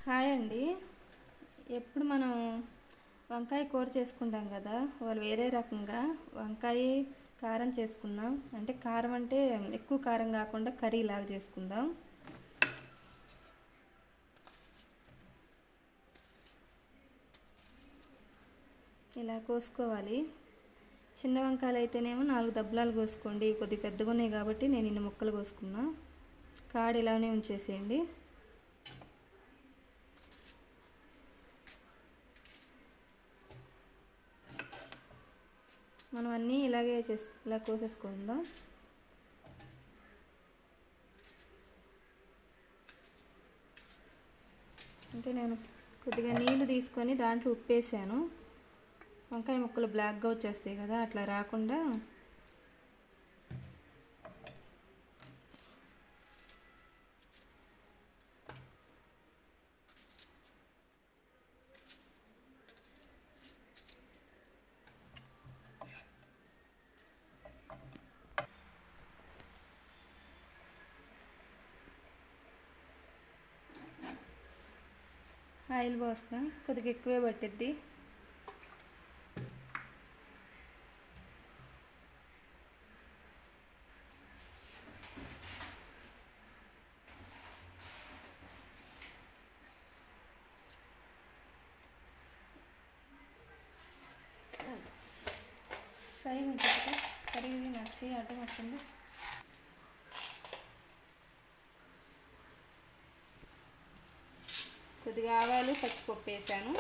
Hi అండి. ఎప్పుడు మనం వంకాయ కూర చేసుకుంటాం కదా, వాళ్ళు వేరే రకంగా వంకాయ కారం చేసుకుందాం. అంటే కారం అంటే ఎక్కువ కారం కాకుండా కర్రీ లాగా చేసుకుందాం. ఇలా కోసుకోవాలి. చిన్న వంకాయలు అయితేనేమో 4 దబ్బలాలు కోసుకోండి. కొద్దిగా పెద్దగా ఉన్నాయి కాబట్టి నేను ఇన్ని ముక్కలు కోసుకున్నా. కాడ ఇలానే ఉంచేసేయండి. మనం అన్నీ ఇలాగే ఇలా కోసేసుకుందాం. అంటే నేను కొద్దిగా నీళ్ళు తీసుకొని దాంట్లో ఉప్పు వేసాను. వంకాయ ముక్కలు బ్లాక్గా వచ్చేస్తాయి కదా, అట్లా రాకుండా ఆయిల్ పోస్తా. కొద్దిగా ఎక్కువే పట్టిద్ది. సరిగా ఉంటుంది. సరిగా నచ్చి అడ్డం వస్తుంది. కొద్దిగా ఆవాలు, పచ్చిపప్పు వేసాను.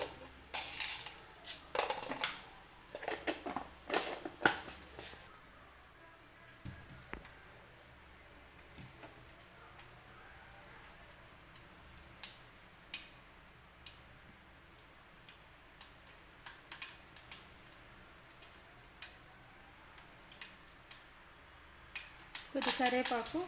కొద్దిగా కరివేపాకు,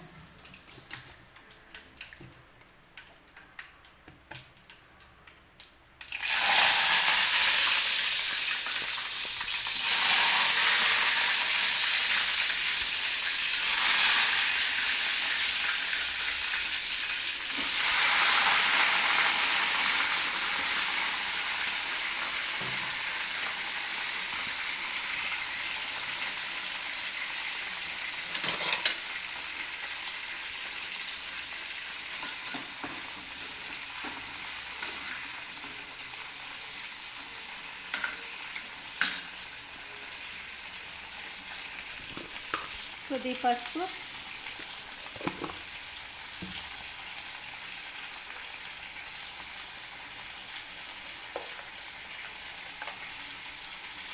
కొద్దిగా పసుపు,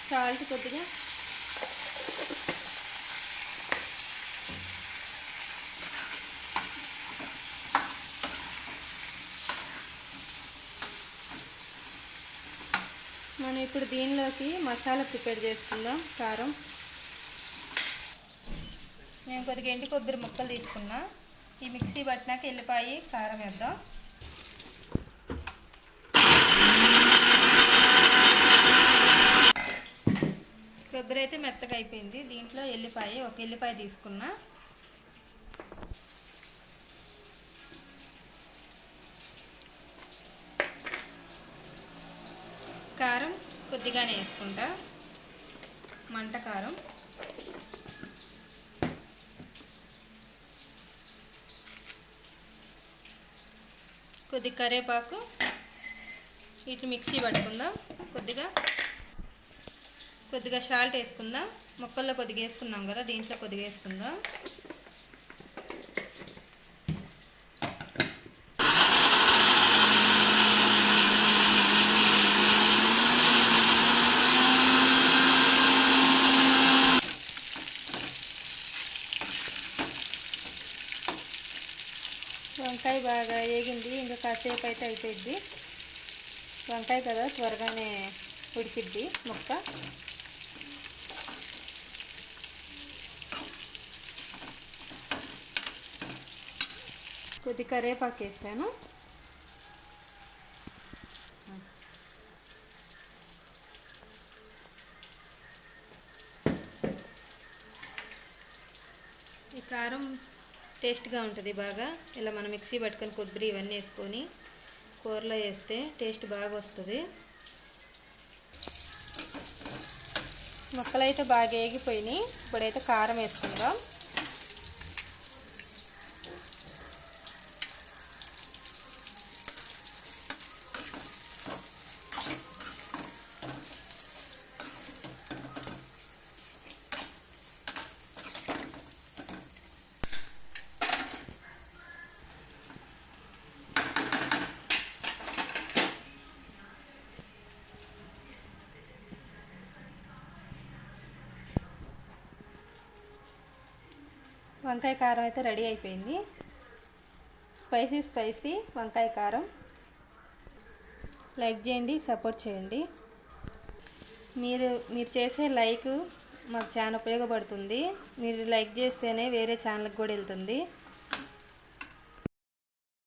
సాల్ట్ కొద్దిగా, మనం ఇప్పుడు దీనిలోకి మసాలా ప్రిపేర్ చేసుకుందాం. కారం, నేను కొద్దిగా ఎండు కొబ్బరి ముక్కలు తీసుకున్నా. ఈ మిక్సీ పట్టినాక ఎల్లిపాయ, కారం వేద్దాం. కొబ్బరి అయితే మెత్తగా అయిపోయింది. దీంట్లో ఒక ఎల్లిపాయ తీసుకున్నా. కారం కొద్దిగానే వేసుకుంటా, మంట కారం. కొద్దిగా కరివేపాకు. వీటిని మిక్సీ పట్టుకుందాం. కొద్దిగా సాల్ట్ వేసుకుందాం. ముక్కల్లో కొద్దిగా వేసుకున్నాం కదా, దీంట్లో కొద్దిగా వేసుకుందాం. వంకాయ బాగా వేగింది. ఇంకా కాసేపు అయితే అయిపోయింది. వంకాయ కదా, త్వరగానే ఉడికిద్ది ముక్క. కొద్ది కరివేపాకు వేసాను. ఈ కారం టేస్ట్గా ఉంటుంది బాగా. ఇలా మనం మిక్సీ పట్టుకొని కొబ్బరి ఇవన్నీ వేసుకొని కూరలో వేస్తే టేస్ట్ బాగా వస్తుంది. ముక్కలు అయితే బాగా వేగిపోయినాయి. ఇప్పుడైతే కారం వేసుకుందాం. వంకాయ కారం అయితే రెడీ అయిపోయింది. స్పైసీ వంకాయ కారం. లైక్ చేయండి, సపోర్ట్ చేయండి. మీరు చేసే లైక్ మాకు చాలా ఉపయోగపడుతుంది. మీరు లైక్ చేస్తేనే వేరే ఛానల్కి కూడా వెళ్తుంది.